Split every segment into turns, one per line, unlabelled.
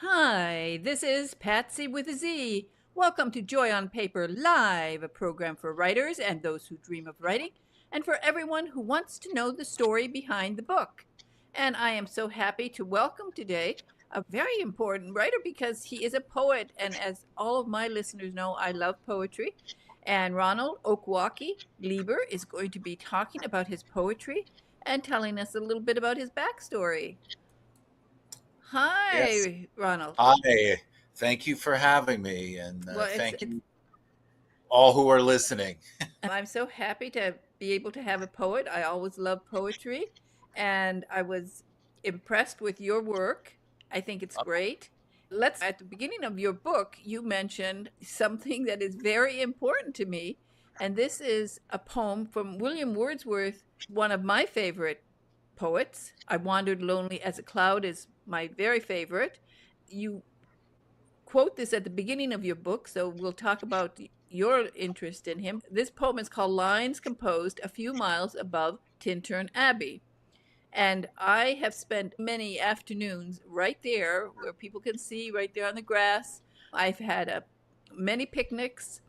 Hi, this is PatZi with a Z. Welcome to Joy on Paper Live, a program for writers and those who dream of writing, and for everyone who wants to know the story behind the book. And I am so happy to welcome today a very important writer because he is a poet. And as all of my listeners know, I love poetry. And Ronald OkουakI Lieber is going to be talking about his poetry and telling us a little bit about his backstory.
Yes.
Hi, Ronald.
Hi. Thank you for having me, and
Well,
thank
it's
you all who are listening.
I'm so happy to be able to have a poet. I always love poetry, and I was impressed with your work. I think it's great. Let's at the beginning of your book, you mentioned something that is very important to me, and this is a poem from William Wordsworth, one of my favorite poets. I Wandered Lonely as a Cloud is my very favorite. You quote this at the beginning of your book, so we'll talk about your interest in him. This poem is called Lines Composed a Few Miles Above Tintern Abbey. And I have spent many afternoons right there where people can see right there on the grass. I've had many picnics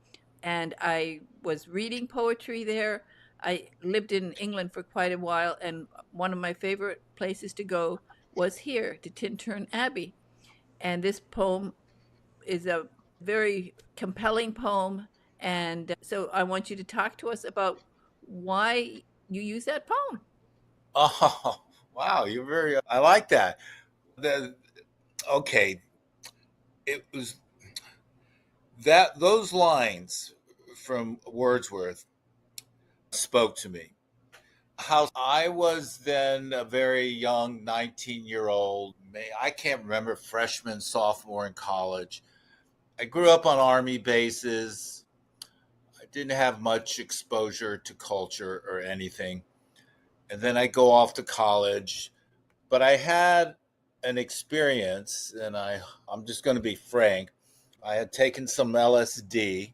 and I was reading poetry there. I lived in England for quite a while, and one of my favorite places to go was here to Tintern Abbey. And this poem is a very compelling poem. And so I want you to talk to us about why you use that poem.
Oh, wow, you're very. I like that. The, okay, it was that those lines from Wordsworth spoke to me. How I was then a very young 19-year-old, I can't remember, freshman, sophomore in college. I grew up on army bases. I didn't have much exposure to culture or anything. And then I go off to college. But I had an experience, and I'm just going to be frank. I had taken some LSD,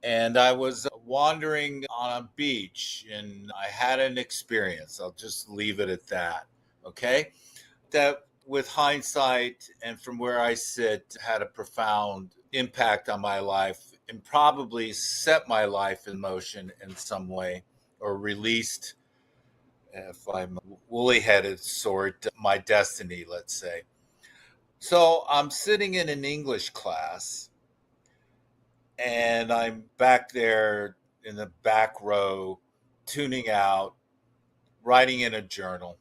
and I was wandering on a beach, and I had an experience. I'll just leave it at that. Okay. That, with hindsight and from where I sit, had a profound impact on my life and probably set my life in motion in some way, or released, if I'm woolly headed sort, my destiny, let's say. So I'm sitting in an English class, and I'm back there in the back row, tuning out, writing in a journal.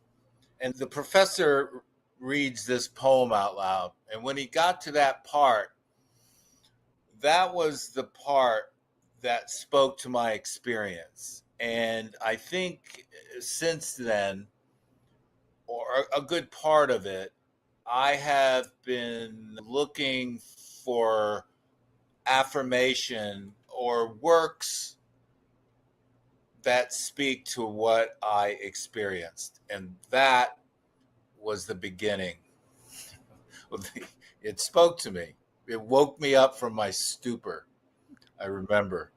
And the professor reads this poem out loud. And when he got to that part, that was the part that spoke to my experience. And I think since then, or a good part of it, I have been looking for affirmation or works that speak to what I experienced. And that was the beginning. It spoke to me. It woke me up from my stupor. I remember.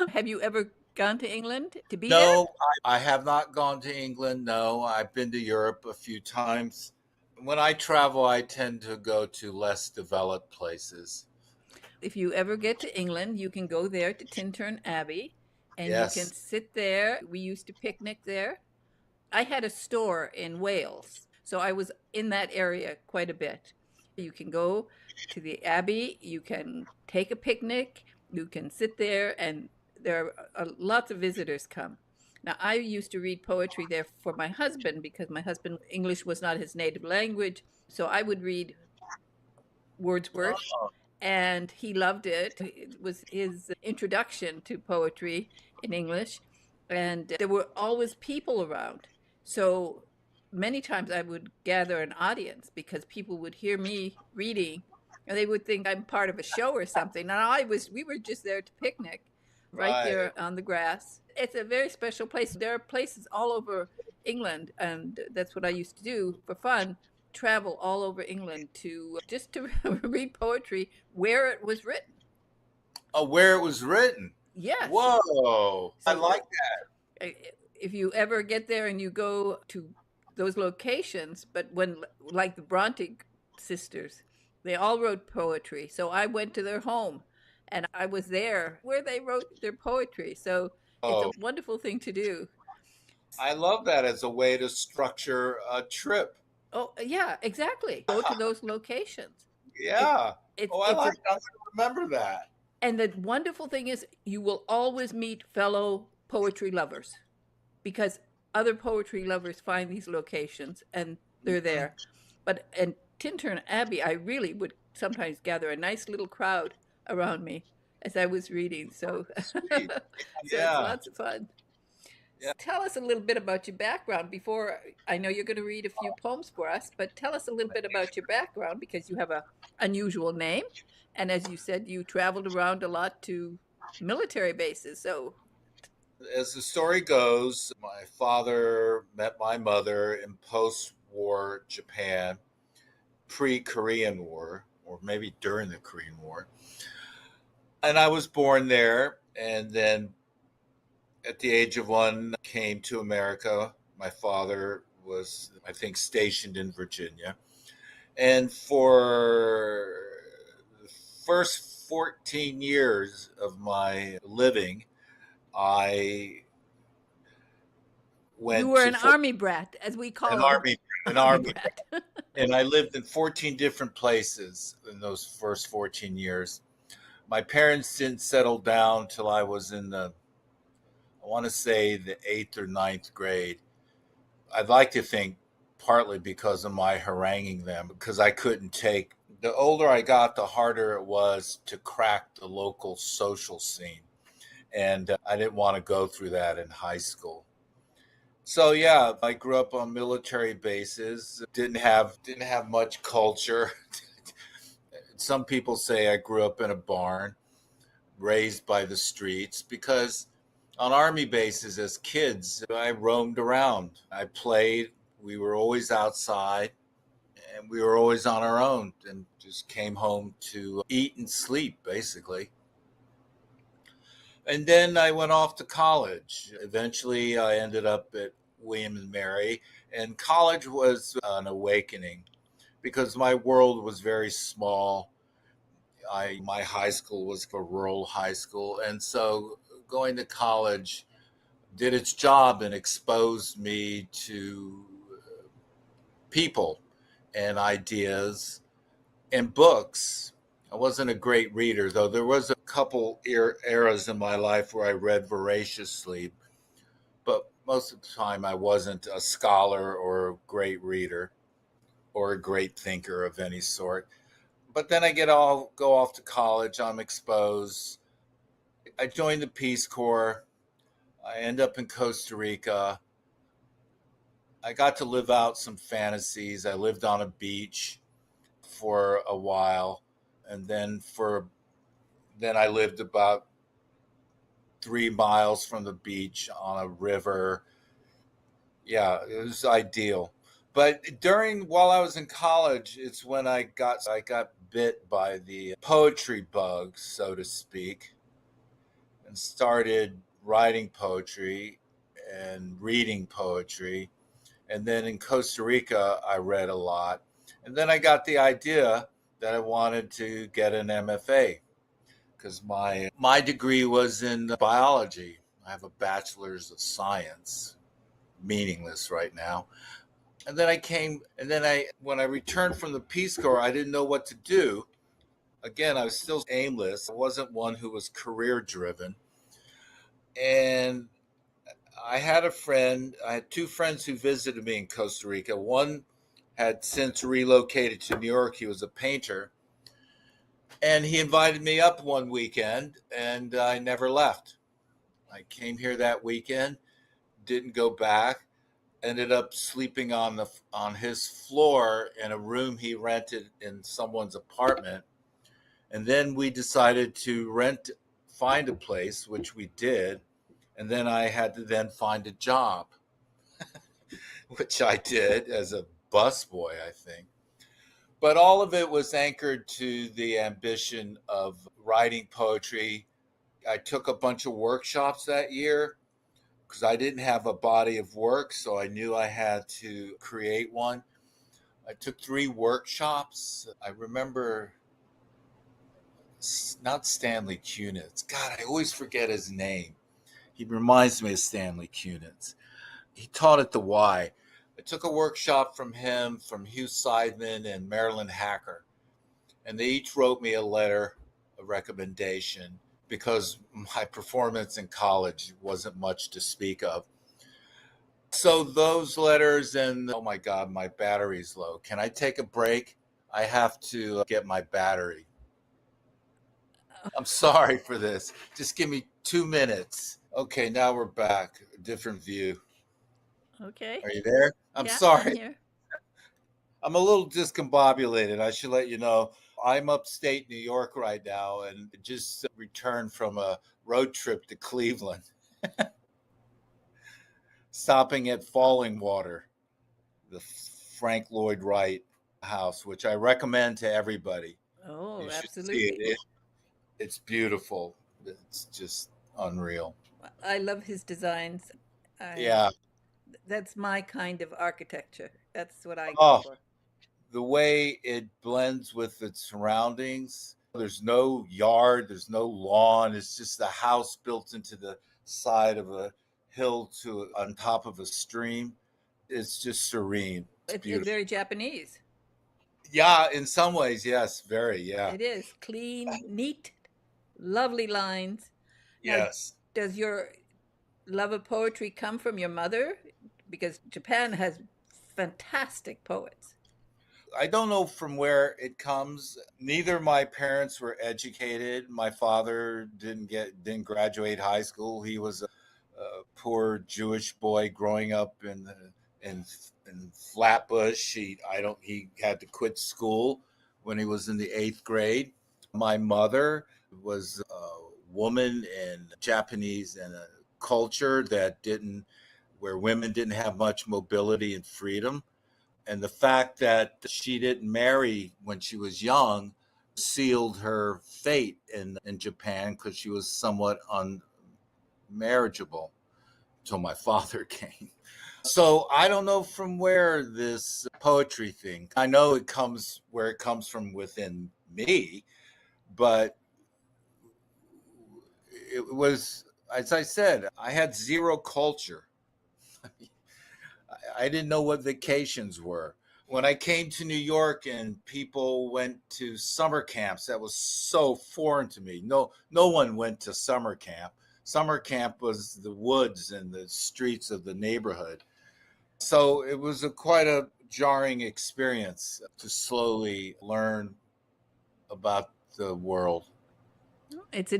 Have you ever gone to England to be there?
No, I have not gone to England. No, I've been to Europe a few times. When I travel, I tend to go to less developed places.
If you ever get to England, you can go there to Tintern Abbey and you can
Yes.
sit there. We used to picnic there. I had a store in Wales, so I was in that area quite a bit. You can go to the Abbey, you can take a picnic, you can sit there, and there are lots of visitors come. Now, I used to read poetry there for my husband because my husband English was not his native language, so I would read Wordsworth,
Oh,
and he loved it. It was his introduction to poetry in English, and there were always people around. So many times I would gather an audience because people would hear me reading and they would think I'm part of a show or something. And we were just there to picnic right
right.
there on the grass. It's a very special place. There are places all over England, and that's what I used to do for fun, travel all over England to just to read poetry where it was written.
Oh, where it was written.
Yes.
Whoa. I
So
like
if you ever get there and you go to those locations, but when, like the Bronte sisters, they all wrote poetry. So I went to their home and I was there where they wrote their poetry. So it's a
Oh,
wonderful thing to do.
I love that as a way to structure a trip.
Oh, yeah, exactly. Go to those locations. It
Yeah.
it's
Oh, I
it's
like
a
that. I'm going to remember that.
and the wonderful thing is you will always meet fellow poetry lovers because other poetry lovers find these locations and they're
Mhm.
there. But in Tintern Abbey, I really would sometimes gather a nice little crowd around me as I was reading. So,
Sweet.
so it's
Yeah.
lots of fun.
Yeah.
Tell us a little bit about your background before I know you're going to read a few poems for us, but tell us a little bit about your background because you have a unusual name. And as you said, you traveled around a lot to military bases. So,
As the story goes, my father met my mother in post war Japan, pre Korean War, or maybe during the Korean War. And I was born there. And then at the age of one, came to America. My father was, I think, stationed in Virginia. And for the first 14 years of my living, I
you
went
were
to
an army brat, as we
an
call them,
army, an
army
army,
brat.
and I lived in 14 different places in those first 14 years. My parents didn't settle down till I was in I want to say the eighth or ninth grade. I'd like to think partly because of my haranguing them, because I couldn't take. The older I got, the harder it was to crack the local social scene, and I didn't want to go through that in high school. So yeah, I grew up on military bases. Didn't have much culture. Some people say I grew up in a barn, raised by the streets, because on army bases as kids, I roamed around. I played. We were always outside and we were always on our own and just came home to eat and sleep, basically. And then I went off to college. Eventually, I ended up at William and Mary, and college was an awakening because my world was very small. My high school was a rural high school, and so going to college did its job and exposed me to people and ideas and books. I wasn't a great reader, though there was a couple eras in my life where I read voraciously, but most of the time I wasn't a scholar or a great reader or a great thinker of any sort. But then I go off to college. I'm exposed. I joined the Peace Corps. I end up in Costa Rica. I got to live out some fantasies. I lived on a beach for a while, and then I lived about 3 miles from the beach on a river. Yeah, it was ideal. But while I was in college, it's when I got bit by the poetry bug, so to speak, and started writing poetry and reading poetry. And then in Costa Rica, I read a lot. And then I got the idea that I wanted to get an MFA because my degree was in biology. I have a bachelor's of science, meaningless right now. And then when I returned from the Peace Corps, I didn't know what to do. Again, I was still aimless. I wasn't one who was career driven. And I had two friends who visited me in Costa Rica. One had since relocated to New York. He was a painter. And he invited me up one weekend, and I never left. I came here that weekend, didn't go back, ended up sleeping on his floor in a room he rented in someone's apartment. And then we decided to find a place, which we did. And then I had to then find a job, which I did as a busboy, I think. But all of it was anchored to the ambition of writing poetry. I took a bunch of workshops that year because I didn't have a body of work, so I knew I had to create one. I took 3 workshops. I remember not Stanley Kunitz. God, I always forget his name. He reminds me of Stanley Kunitz. He taught at the Y. I took a workshop from him, from Hugh Seidman and Marilyn Hacker, and they each wrote me a letter, a recommendation, because my performance in college wasn't much to speak of. So those letters, and oh my God, my battery's low. Can I take a break? I have to get my battery. I'm sorry for this. Just give me 2 minutes. Okay, now we're back. A different view.
Okay.
Are you there? I'm
Yeah, I'm
sorry.
here.
I'm a little discombobulated. I should let you know. I'm upstate New York right now and just returned from a road trip to Cleveland, stopping at Falling Water, the Frank Lloyd Wright house, which I recommend to everybody.
Oh,
You should see
absolutely.
it. It's beautiful. It's just unreal.
I love his designs. I
Yeah.
That's my kind of architecture. That's what I go
Oh,
for.
the way it blends with its surroundings. There's no yard, there's no lawn. It's just a house built into the side of a hill to on top of a stream. It's just serene. It's
It's
beautiful.
very Japanese.
Yeah, in some ways, yes, very, yeah.
It is clean, neat, lovely lines. Now,
Yes.
does your love of poetry come from your mother? Because Japan has fantastic poets.
I don't know from where it comes. Neither of my parents were educated. My father didn't graduate high school. He was a poor Jewish boy growing up in in Flatbush. He had to quit school when he was in the 8th grade. My mother was a woman in Japanese and a culture that didn't where women didn't have much mobility and freedom, and the fact that she didn't marry when she was young sealed her fate in Japan because she was somewhat unmarriageable until my father came. So I don't know from where this poetry thing. I know it comes where it comes from within me, but it was, as I said, I had zero culture. I didn't know what vacations were. When I came to New York and people went to summer camps, that was so foreign to me. No one went to summer camp. Summer camp was the woods and the streets of the neighborhood. So it was quite a jarring experience to slowly learn about the world.
It's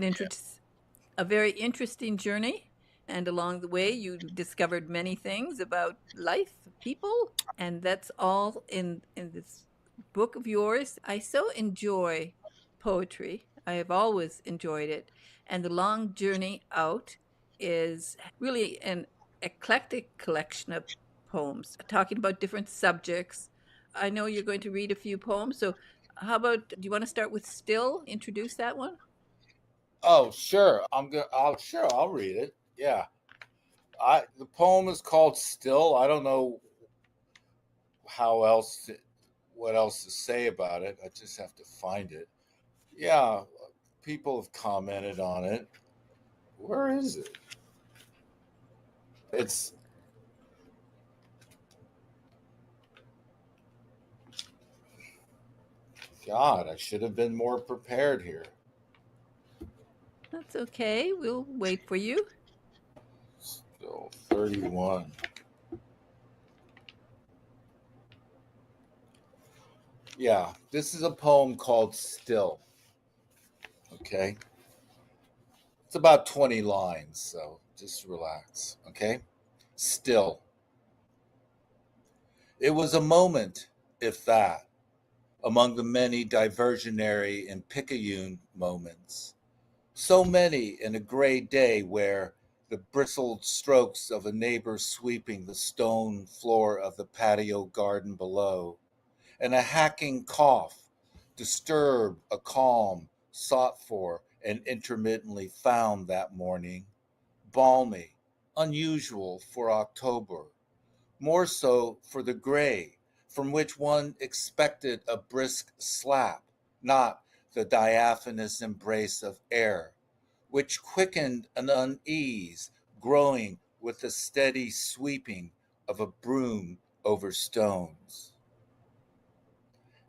a very interesting journey, and along the way, you discovered many things about life, people, and that's all in this book of yours. I so enjoy poetry. I have always enjoyed it, and the long journey out is really an eclectic collection of poems talking about different subjects. I know you're going to read a few poems, so how about do you want to start with Still? Introduce that one?
Oh, sure. I'll read it. Yeah. The poem is called Still. I don't know how else what else to say about it. I just have to find it. Yeah, people have commented on it. Where is it? It's God, I should have been more prepared here.
That's okay. We'll wait for you.
Still 31. Yeah, this is a poem called Still. Okay. It's about 20 lines, so just relax. Okay. Still. It was a moment, if that, among the many diversionary and picayune moments. So many in a gray day where the bristled strokes of a neighbor sweeping the stone floor of the patio garden below, and a hacking cough disturb a calm sought for and intermittently found that morning, balmy, unusual for October, more so for the gray, from which one expected a brisk slap, not the diaphanous embrace of air, which quickened an unease growing with the steady sweeping of a broom over stones.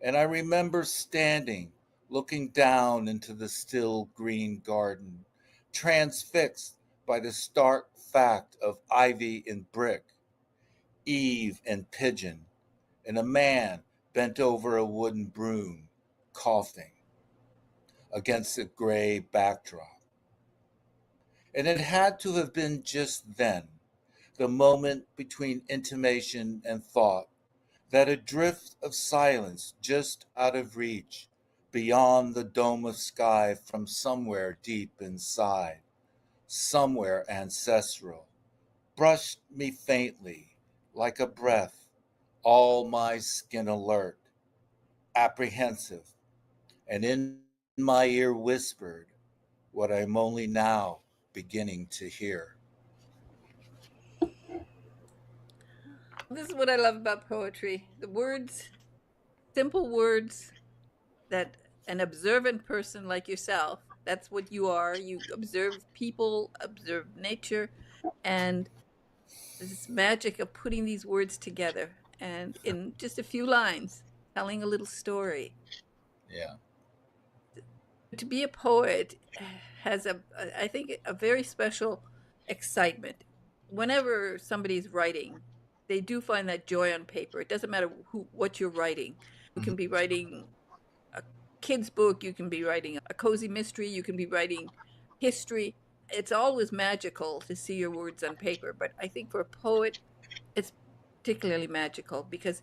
And I remember standing, looking down into the still green garden, transfixed by the stark fact of ivy and brick, eave and pigeon, and a man bent over a wooden broom, coughing against a gray backdrop. And it had to have been just then, the moment between intimation and thought, that a drift of silence just out of reach, beyond the dome of sky from somewhere deep inside, somewhere ancestral, brushed me faintly, like a breath, all my skin alert, apprehensive, and in my ear whispered what I'm only now beginning to hear.
This is what I love about poetry. The words, simple words that an observant person like yourself, that's what you are. You observe people, observe nature, and this magic of putting these words together and in just a few lines, telling a little story.
Yeah.
To be a poet has I think, a very special excitement. Whenever somebody's writing, they do find that joy on paper. It doesn't matter what you're writing. You can be
Mhm.
writing a kid's book, you can be writing a cozy mystery, you can be writing history. It's always magical to see your words on paper, but I think for a poet, it's particularly magical because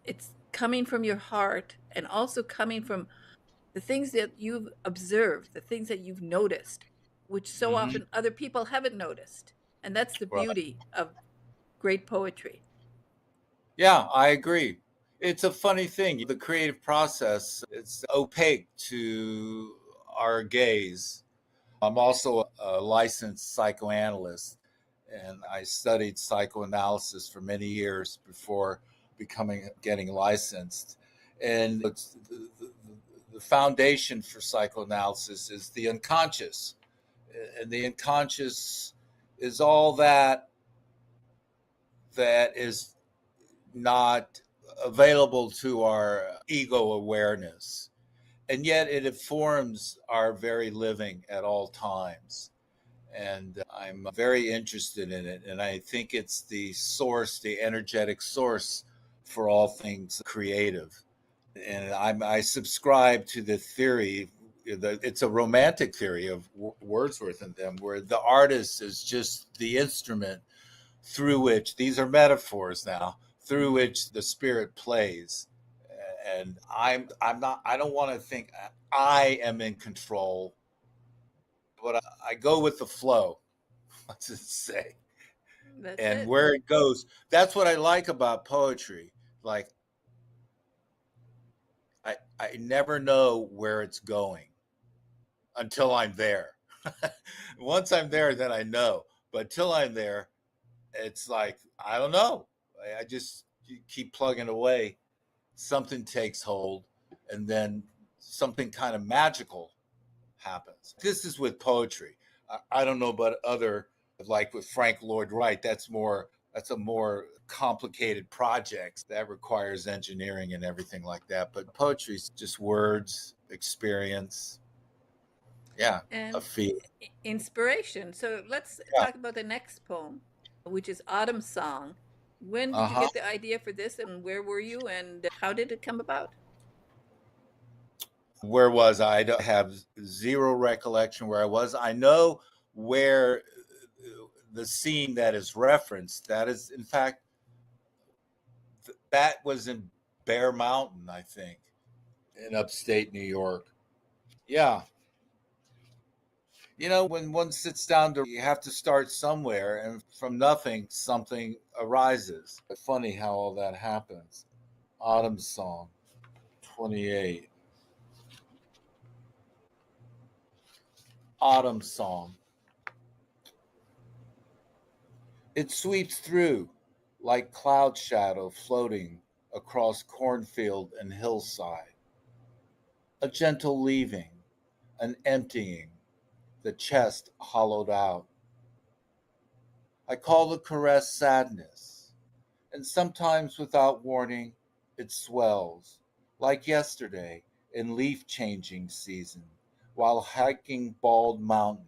it's coming from your heart and also coming from the things that you've observed, the things that you've noticed, which so
Mhm.
often other people haven't noticed. And that's the
Right.
beauty of great poetry.
Yeah, I agree. It's a funny thing. The creative process, it's opaque to our gaze. I'm also a licensed psychoanalyst, and I studied psychoanalysis for many years before becoming getting licensed. And it's the foundation for psychoanalysis is the unconscious, and the unconscious is all that is not available to our ego awareness. And yet it informs our very living at all times. And I'm very interested in it. And I think it's the source, the energetic source for all things creative. And I subscribe to the theory. It's a romantic theory of Wordsworth and them, where the artist is just the instrument through which these are metaphors now, through which the spirit plays. And I'm not, I don't want to think I am in control, but I go with the flow. What's it say?
That's
And
it.
where it goes. That's what I like about poetry. Like I never know where it's going until I'm there. Once I'm there, then I know. But till I'm there, it's like I don't know. I just keep plugging away. Something takes hold, and then something kind of magical happens. This is with poetry. I don't know about other, like with Frank Lloyd Wright. That's a more complicated project that requires engineering and everything like that. But poetry is just words, experience. Yeah, a
And
feel.
inspiration. So let's
Yeah.
talk about the next poem, which is Autumn Song. When did
Uh
you
huh.
get the idea for this, and where were you, and how did it come about?
Where was I? I don't have zero recollection where I was. I know where the scene that is referenced. That is, in fact, that was in Bear Mountain, I think, in upstate New York. Yeah. When one sits down to, you have to start somewhere, and from nothing, something arises. Funny how all that happens. Autumn Song, 28. Autumn Song. It sweeps through like cloud shadow floating across cornfield and hillside, a gentle leaving, an emptying, the chest hollowed out. I call the caress sadness, and sometimes without warning, it swells, like yesterday in leaf changing season, while hiking Bald Mountain.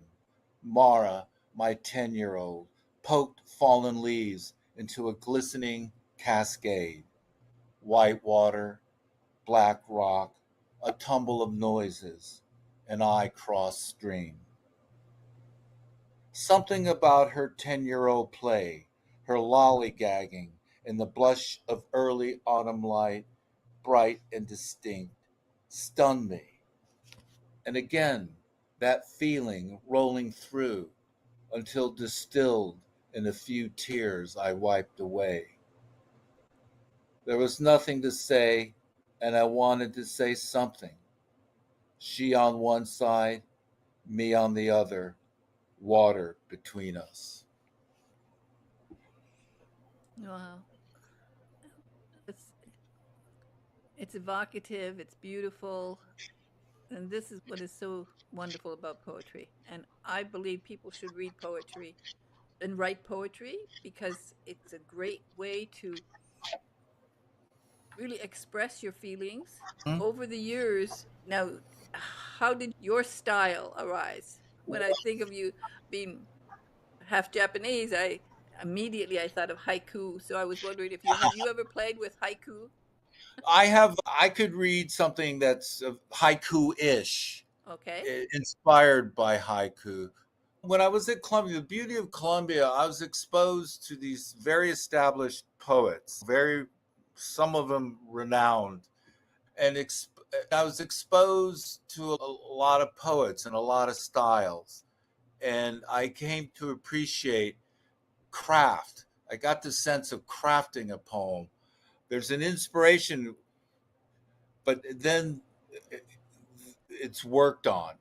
Mara, my 10-year-old, poked fallen leaves into a glistening cascade. White water, black rock, a tumble of noises, and I cross stream. Something about her 10-year-old play, her lollygagging in the blush of early autumn light, bright and distinct, stunned me. And again, that feeling rolling through until distilled in a few tears I wiped away. There was nothing to say, and I wanted to say something. She on one side, me on the other, water between us.
Wow. It's it's evocative, it's beautiful, and this is what is so wonderful about poetry. And I believe people should read poetry and write poetry because it's a great way to really express your feelings.
Hmm?
Over the years, now, how did your style arise? When I think of you being half Japanese, I thought of haiku. So I was wondering if you ever played with haiku?
I could read something that's haiku ish,
Okay.
inspired by haiku. When I was at Columbia, the beauty of Columbia, I was exposed to these very established poets, some of them renowned, and I was exposed to a lot of poets and a lot of styles, and I came to appreciate craft. I got the sense of crafting a poem. There's an inspiration, but then it's worked on.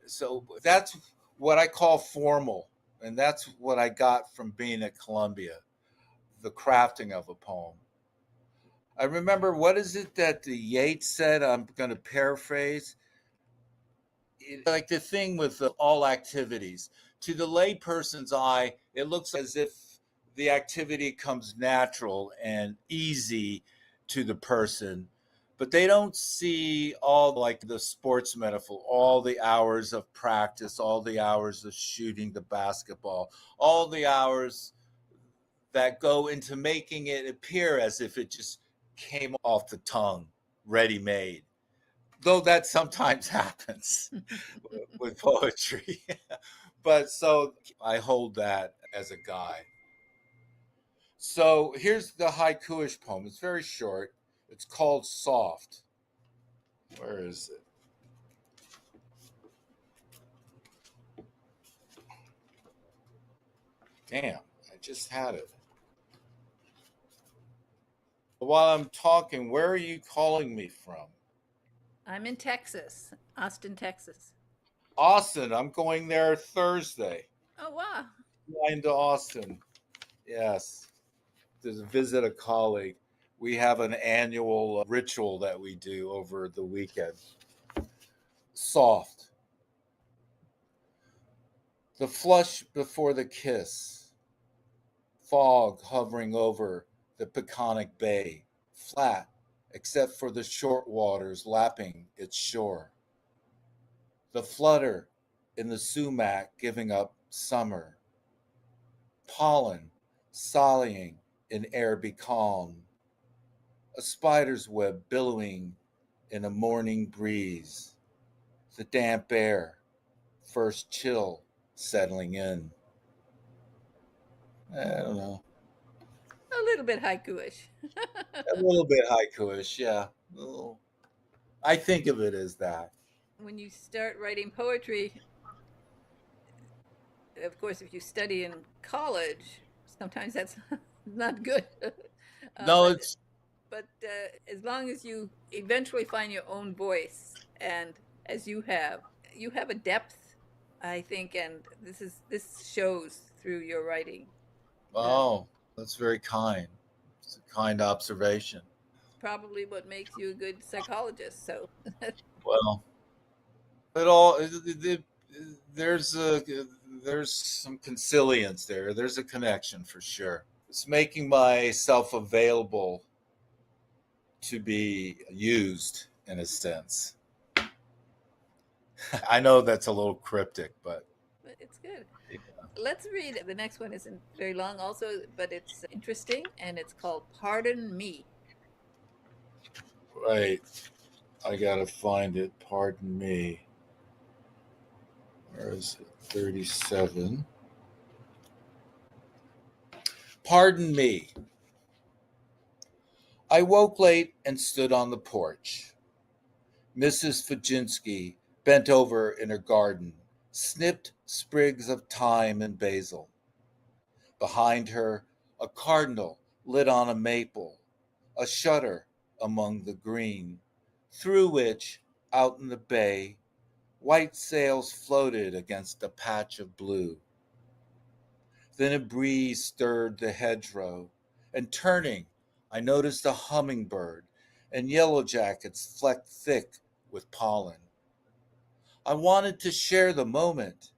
So that's what I call formal, and that's what I got from being at Columbia, the crafting of a poem. I remember, what is it that the Yeats said? I'm going to paraphrase. Like the thing with all activities. To the layperson's eye, it looks as if the activity comes natural and easy to the person, but they don't see all, like the sports metaphor, all the hours of practice, all the hours of shooting the basketball, all the hours that go into making it appear as if it just came off the tongue, ready made. Though that sometimes happens with poetry. But so I hold that as a guide. So here's the haikuish poem. It's very short. It's called Soft. Where is it? Damn, I just had it. While I'm talking, where are you calling me from?
I'm in Texas, Austin, Texas.
Austin. I'm going there Thursday.
Oh, wow.
Flying to Austin. Yes. To visit a colleague. We have an annual ritual that we do over the weekend. Soft. The flush before the kiss. Fog hovering over the Peconic Bay. Flat, except for the short waters lapping its shore. The flutter in the sumac giving up summer. Pollen sollying in air becalmed. A spider's web billowing in a morning breeze. The damp air, first chill settling in. I don't know.
A little bit haiku-ish.
A little bit haikuish, yeah. I think of it as that.
When you start writing poetry, of course, if you study in college, sometimes that's not good. uh,
No,
but
it's
as long as you eventually find your own voice, and as you have a depth, I think, and this shows through your writing. Uh,
Oh, that's very kind. It's a kind observation.
Probably what makes you a good psychologist. So,
Well, it all there's a there's some consilience there. There's a connection for sure. It's making myself available to be used in a sense. I know that's a little cryptic, but
but it's good. Let's read. The next one isn't very long, also, but it's interesting, and it's called "Pardon Me."
right. I gotta find it. Pardon me. Where is it? 37. Pardon me. I woke late and stood on the porch. Mrs. Fajinski bent over in her garden, snipped sprigs of thyme and basil. Behind her, a cardinal lit on a maple, a shutter among the green, through which, out in the bay, white sails floated against a patch of blue. Then a breeze stirred the hedgerow, and turning, I noticed a hummingbird and yellow jackets flecked thick with pollen. I wanted to share the moment,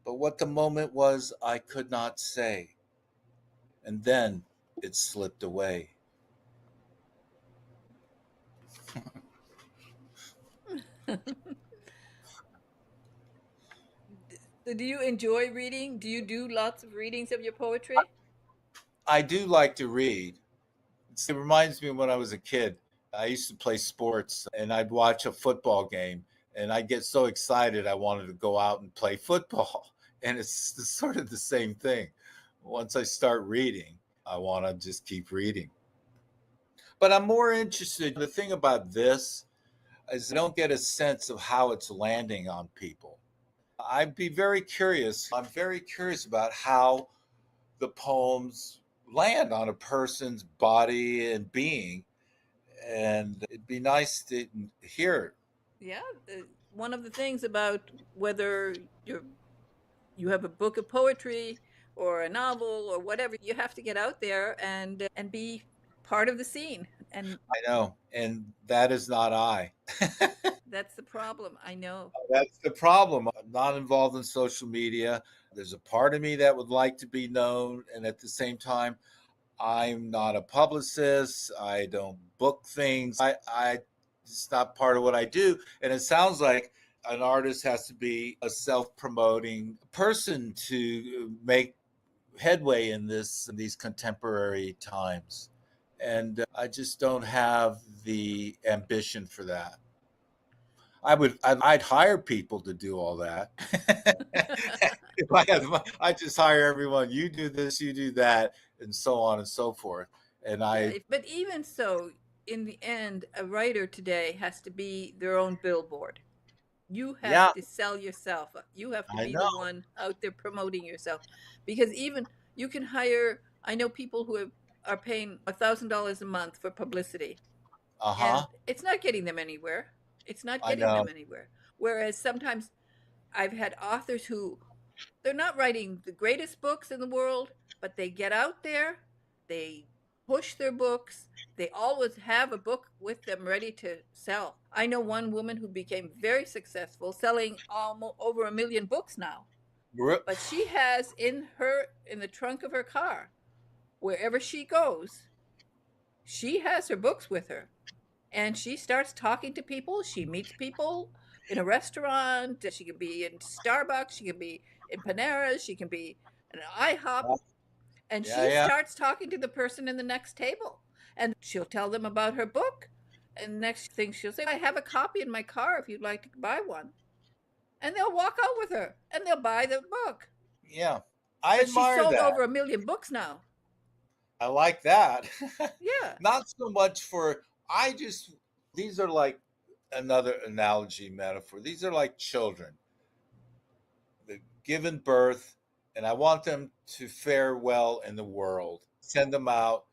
but what the moment was, I could not say. And then it slipped away.
Do you enjoy reading? Do you do lots of readings of your poetry?
I do like to read. It reminds me of when I was a kid. I used to play sports and I'd watch a football game and I'd get so excited I wanted to go out and play football. And it's sort of the same thing. Once I start reading, I want to just keep reading. But I'm more interested. The thing about this is I don't get a sense of how it's landing on people. I'd be very curious. I'm very curious about how the poems land on a person's body and being. And it'd be nice to hear.
Yeah, one of the things about whether you have a book of poetry or a novel or whatever, you have to get out there and be part of the scene. And
I know. And that is not I.
that's the problem. I know.
That's the problem. I'm not involved in social media. There's a part of me that would like to be known. And at the same time, I'm not a publicist. I don't book things. It's not part of what I do. And it sounds like an artist has to be a self-promoting person to make headway in these contemporary times. And I just don't have the ambition for that. I'd hire people to do all that. If I just hire everyone. You do this, you do that, and so on and so forth. And
Yeah,
I,
but even so, in the end, a writer today has to be their own billboard. You have
yeah,
to sell yourself. You have to
I
be
know.
the one out there promoting yourself. Because even you can hire, I know people who are paying $1,000 a month for publicity,
Uh
and
huh.
it's not getting them anywhere. It's not
I
getting them
know.
anywhere. Whereas sometimes I've had authors who they're not writing the greatest books in the world, but they get out there, they push their books, they always have a book with them ready to sell. I know one woman who became very successful selling almost over 1 million books now, but she has in the trunk of her car, wherever she goes, she has her books with her, and she starts talking to people. She meets people in a restaurant. She can be in Starbucks. She can be in Panera's. She can be in an IHOP. And
Yeah,
she
yeah.
starts talking to the person in the next table. And she'll tell them about her book. And next thing she'll say, I have a copy in my car if you'd like to buy one. And they'll walk out with her and they'll buy the book.
Yeah. I
But she's
admire
sold
that.
over 1 million books now.
I like that.
Yeah.
Not so much for, I just, these are like another analogy metaphor. These are like children. They've given birth, and I want them to fare well in the world. Send them out,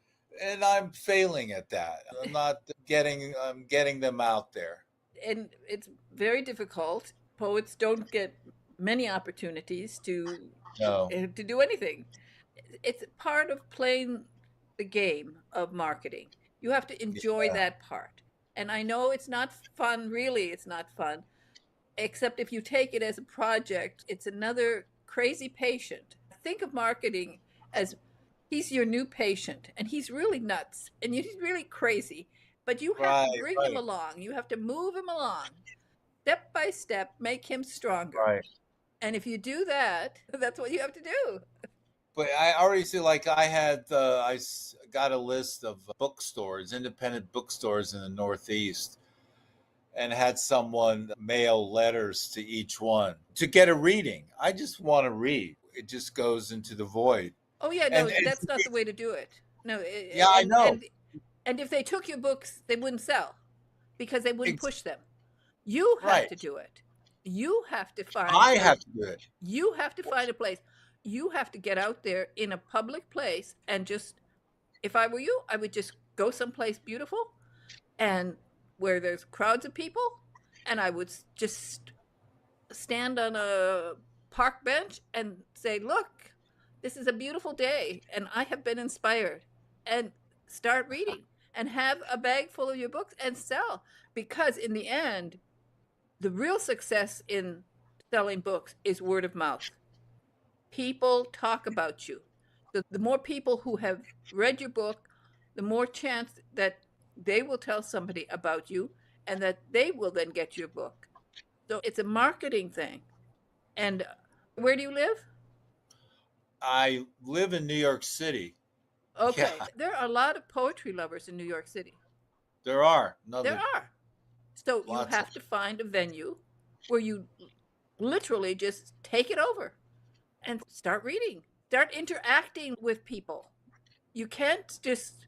and I'm failing at that. I'm getting them out there.
And it's very difficult. Poets don't get many opportunities
No.
to do anything. It's part of playing the game of marketing. You have to enjoy
Yeah.
that part. And I know it's not fun, really, it's not fun, except if you take it as a project, it's another crazy patient. Think of marketing as he's your new patient and he's really nuts and he's really crazy, but you have
Right.
to bring him
Right.
along. You have to move him along step by step, make him stronger.
Right.
And if you do that, that's what you have to do.
But I already see, like, got a list of bookstores, independent bookstores in the Northeast, and had someone mail letters to each one to get a reading. I just want to read. It just goes into the void.
Oh yeah,
And
no, that's not the way to do it. No,
yeah, I
and
know.
and if they took your books, they wouldn't sell because they wouldn't
Ex-
push them. You have
right.
to do it. You have to find
I
a
have to do it.
you have to find a place. You have to get out there in a public place and just, if I were you, I would just go someplace beautiful and where there's crowds of people, and I would just stand on a park bench and say, "Look, this is a beautiful day and I have been inspired." And start reading and have a bag full of your books and sell, because in the end, the real success in selling books is word of mouth. People talk about you. So the more people who have read your book, the more chance that they will tell somebody about you and that they will then get your book. So it's a marketing thing. And where do you live?
I live in New York City. Yeah,
Okay, there are a lot of poetry lovers in New York City.
there are
There
another
are. So you
lots of.
have to find a venue where you literally just take it over and start reading, start interacting with people. You can't just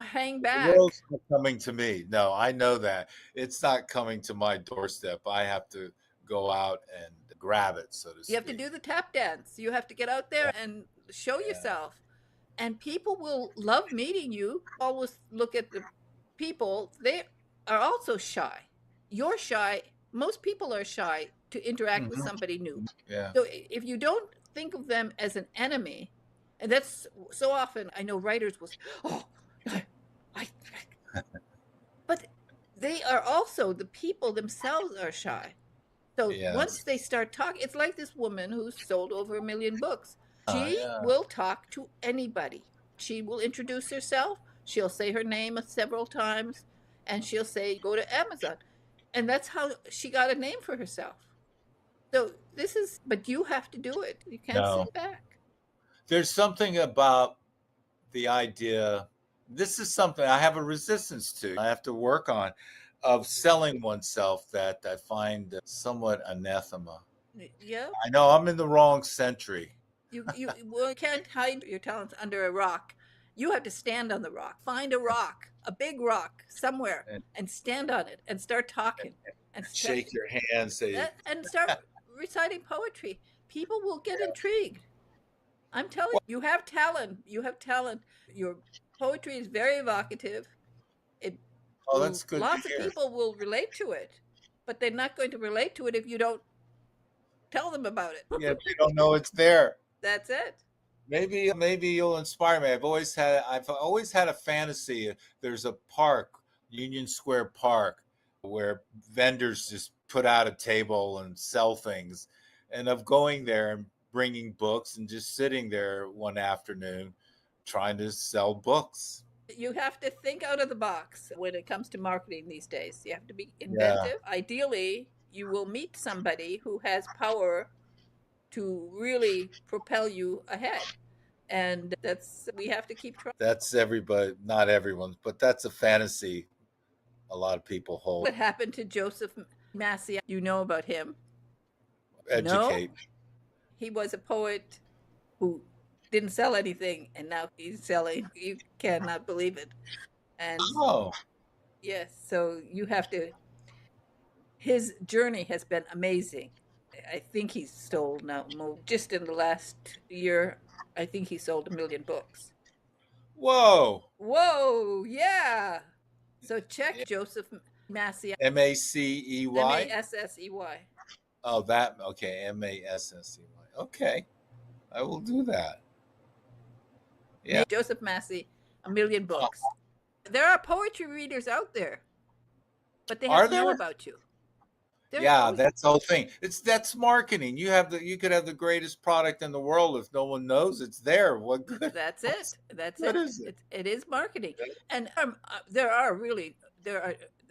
hang
The world's
back.
not coming to me. No, I know that. It's not coming to my doorstep. I have to go out and grab it, so to
You have to
speak.
do the tap dance. You have to get out there
Yeah,
and show
yeah.
yourself. And people will love meeting you. Always look at the people, they are also shy. You're shy. Most people are shy to interact with
Hmm.
somebody new.
Yeah.
So if you don't think of them as an enemy, and that's so often I know writers will say, "Oh, I but they are also the people themselves are shy. So once
Yes.
they start talking, it's like this woman who's sold over 1 million books. She
Yeah.
will talk to anybody. She will introduce herself. She'll say her name several times and she'll say, go to Amazon. And that's how she got a name for herself. So this is, but you have to do it. You can't
No.
sit back.
There's something about the idea. This is something I have a resistance to. I have to work on, of selling oneself, that I find somewhat anathema.
Yeah.
I know I'm in the wrong century.
You well, can't hide your talents under a rock. You have to stand on the rock. Find a rock, a big rock somewhere,
And,
and stand on it and start
and
talking and
shake your hand, say,
and start reciting poetry. People will get intrigued. I'm telling you, you have talent. You have talent. Your poetry is very evocative. It
"Oh,
will,
that's good to
lots of
hear."
people will relate to it, but they're not going to relate to it if you don't tell them about it.
Yeah, they don't know it's there.
That's it.
Maybe you'll inspire me. I've always had a fantasy. There's a park, Union Square Park, where vendors just put out a table and sell things, and of going there and bringing books and just sitting there one afternoon trying to sell books.
You have to think out of the box when it comes to marketing these days. You have to be
Yeah,
inventive. Ideally, you will meet somebody who has power to really propel you ahead. And that's, we have to keep trying.
that's everybody, not everyone's, but that's a fantasy a lot of people hold.
What happened to Joseph Massey? You know about him? No?
Educate.
He was a poet who didn't sell anything and now he's selling. You cannot believe it. And
Oh,
yes, so you have to, his journey has been amazing. I think he's sold now, just in the last year, I think he sold 1 million books.
whoa.
Whoa, yeah. So check Joseph Massey,
Massey.
Massey.
Oh, that okay. Massey. Okay, I will do that. Yeah.
Joseph Massey, A Million
Oh,
Books. There are poetry readers out there, but they have
are
to know
there?
about you. There
Yeah,
always
that's the whole thing. That's marketing. You could have the greatest product in the world if no one knows it's there. What good?
That's
What's
it. That's
what
it.
is it?
It is marketing, and there are really there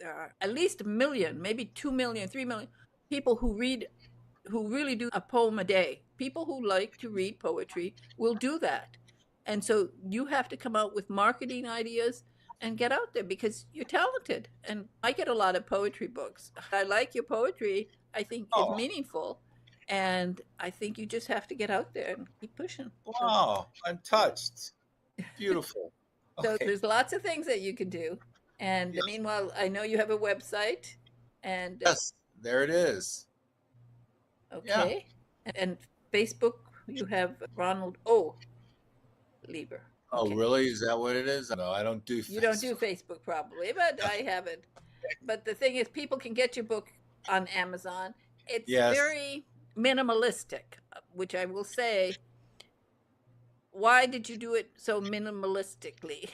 are at least a million, maybe 2 million, 3 million people who really do a poem a day. People who like to read poetry will do that, and so you have to come out with marketing ideas and get out there because you're talented. And I get a lot of poetry books. I like your poetry. I think it's
Oh,
meaningful, and I think you just have to get out there and keep pushing. So
wow! I'm
yeah.
touched. Beautiful.
So
Okay.
there's lots of things that you can do. And
Yes.
meanwhile, I know you have a website and
Yes. There it is. Yeah.
okay. And Facebook, you have Ronald O. Lieber.
Oh,
Okay.
really? Is that what it is? No, I don't do
You don't do
Facebook.
Facebook probably, but I have it. But the thing is, people can get your book on Amazon. It's
Yes.
very minimalistic, which I will say, why did you do it so minimalistically?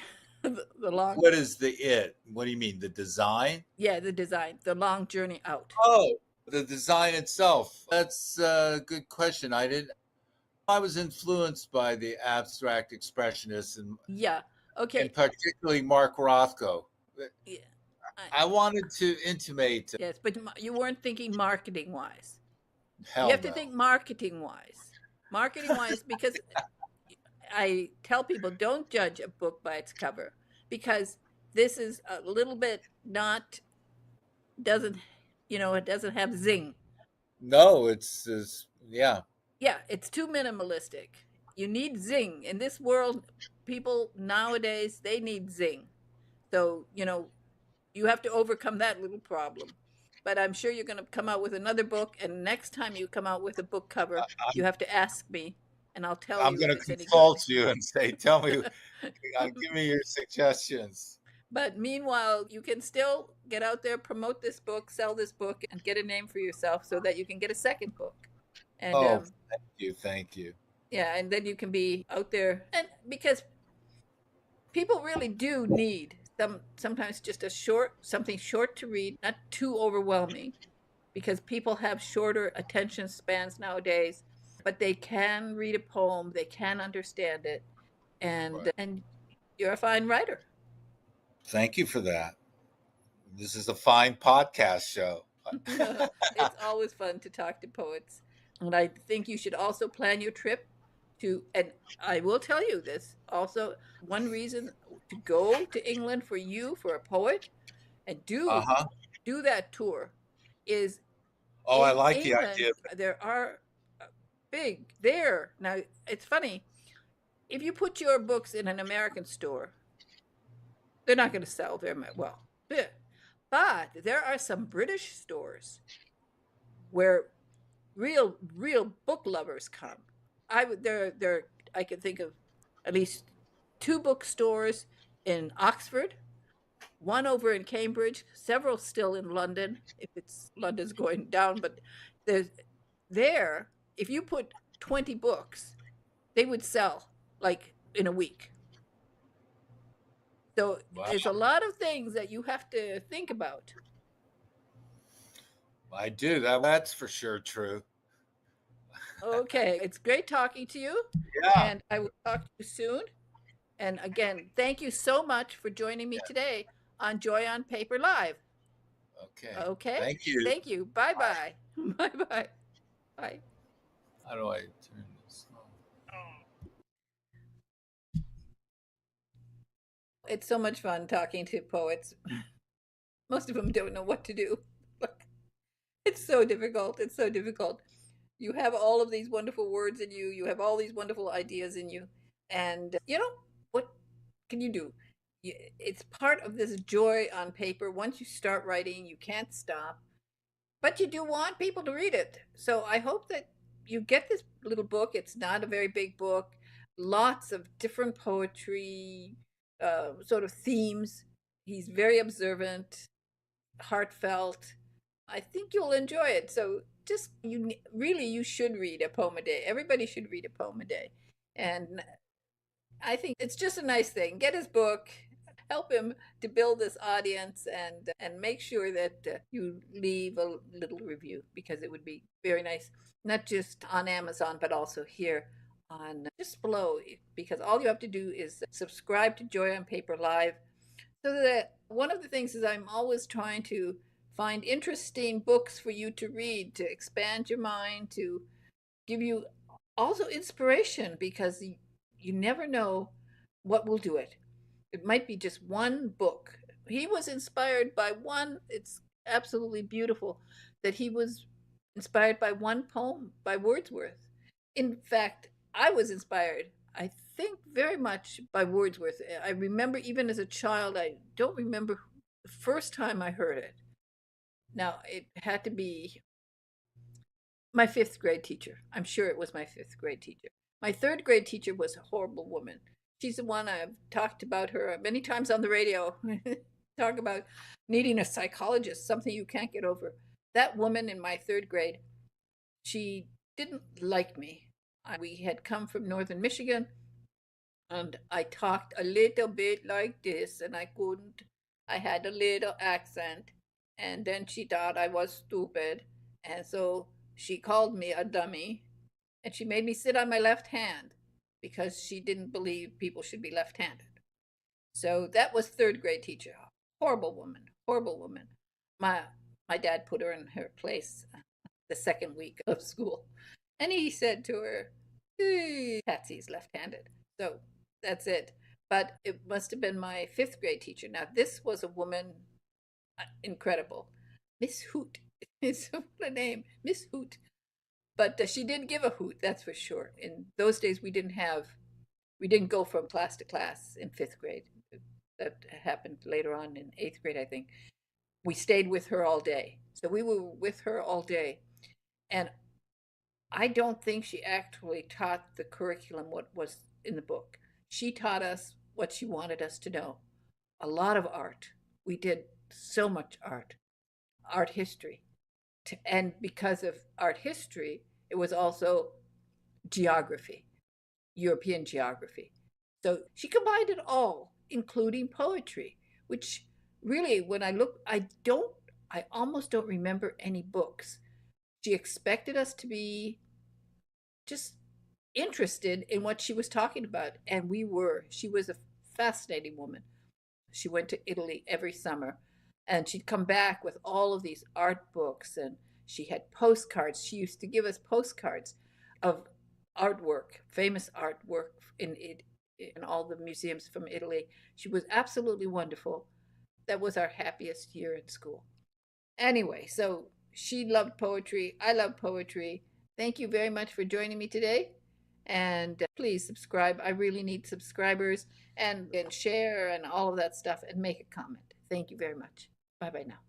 The long,
What is the it? What do you mean? The design?
yeah, the design, the long journey out.
Oh, the design itself. That's a good question. I was influenced by the abstract expressionists
Yeah.
and
Okay.
particularly Mark Rothko.
Yeah. I,
I wanted to intimate,
yes, but you weren't thinking marketing wise. You
hell
have to
no.
think marketing wise. Marketing wise, because I tell people don't judge a book by its cover because this is a little bit not, doesn't, it doesn't have zing.
No, yeah.
Yeah, it's too minimalistic. You need zing. In this world, people nowadays, they need zing. So, you have to overcome that little problem. But I'm sure you're going to come out with another book, and next time you come out with a book cover, you have to ask me, and I'll tell
I'm
you
going
if
to
it's any good.
consult you and say, tell me, give me your suggestions.
But meanwhile, you can still get out there, promote this book, sell this book, and get a name for yourself so that you can get a second book. And
Oh, thank you. Thank you.
yeah, and then you can be out there, and because people really do need sometimes just something short to read, not too overwhelming, because people have shorter attention spans nowadays, but they can read a poem, they can understand it,
Right.
and you're a fine writer.
Thank you for that. This is a fine podcast show.
It's always fun to talk to poets. And I think you should also plan your trip and I will tell you this also, one reason to go to England for you, for a poet, and
Uh huh.
do that tour is
Oh, I
in
like the
England,
idea.
there are big there. Now, it's funny. If you put your books in an American store, they're not going to sell very well. But there are some British stores where real book lovers come. I can think of at least two bookstores in Oxford, one over in Cambridge, several still in London, if it's London's going down, but there's there, if you put 20 books, they would sell like in a week. So
Wow,
there's a lot of things that you have to think about.
I do. That's for sure true.
Okay, it's great talking to you,
Yeah.
and I will talk to you soon. And again, thank you so much for joining me
Yeah.
today on Joy on Paper Live.
Okay.
Okay,
Thank you.
thank you. Bye bye. Bye bye. Bye.
How do I turn this on?
It's so much fun talking to poets. Most of them don't know what to do. It's so difficult. It's so difficult. You have all of these wonderful words in you, you have all these wonderful ideas in you. And, what can you do? It's part of this joy on paper. Once you start writing, you can't stop. But you do want people to read it. So I hope that you get this little book. It's not a very big book, lots of different poetry, sort of themes. He's very observant, heartfelt. I think you'll enjoy it. So just really you should read a poem a day. Everybody should read a poem a day. And I think it's just a nice thing. Get his book, help him to build this audience, and make sure that you leave a little review, because it would be very nice, not just on Amazon but also here on just below, because all you have to do is subscribe to Joy on Paper Live. So that one of the things is I'm always trying to find interesting books for you to read, to expand your mind, to give you also inspiration, because you never know what will do it. It might be just one book. He was inspired by one, it's absolutely beautiful that he was inspired by one poem by Wordsworth. In fact, I was inspired, I think, very much by Wordsworth. I remember even as a child, I don't remember the first time I heard it. Now, it had to be my fifth grade teacher. I'm sure it was my fifth grade teacher. My third grade teacher was a horrible woman. She's the one I've talked about her many times on the radio. Talk about needing a psychologist, something you can't get over. That woman in my third grade, she didn't like me. We had come from northern Michigan, and I talked a little bit like this, and I couldn't. I had a little accent, and then she thought I was stupid, and so she called me a dummy, and she made me sit on my left hand because she didn't believe people should be left-handed. So that was third grade teacher. Horrible woman, horrible woman. My my dad put her in her place the second week of school, and he said to her, hey, "PatZi's left-handed." So that's it. But it must have been my fifth grade teacher. Now this was a woman, incredible, Miss Hoot. It's a name, Miss Hoot. But she did give a hoot, that's for sure. In those days, we didn't go from class to class in fifth grade. That happened later on in eighth grade, I think. We stayed with her all day. So we were with her all day. And I don't think she actually taught the curriculum what was in the book. She taught us what she wanted us to know. A lot of art. We did so much art history. And because of art history, it was also geography, European geography. So she combined it all, including poetry, which really, when I look, I almost don't remember any books. She expected us to be just interested in what she was talking about, and we were. She was a fascinating woman. She went to Italy every summer, and she'd come back with all of these art books, and she had postcards. She used to give us postcards of artwork, famous artwork in all the museums from Italy. She was absolutely wonderful. That was our happiest year in school. Anyway, so she loved poetry. I love poetry. Thank you very much for joining me today. And please subscribe. I really need subscribers, and share and all of that stuff, and make a comment. Thank you very much. Bye bye now.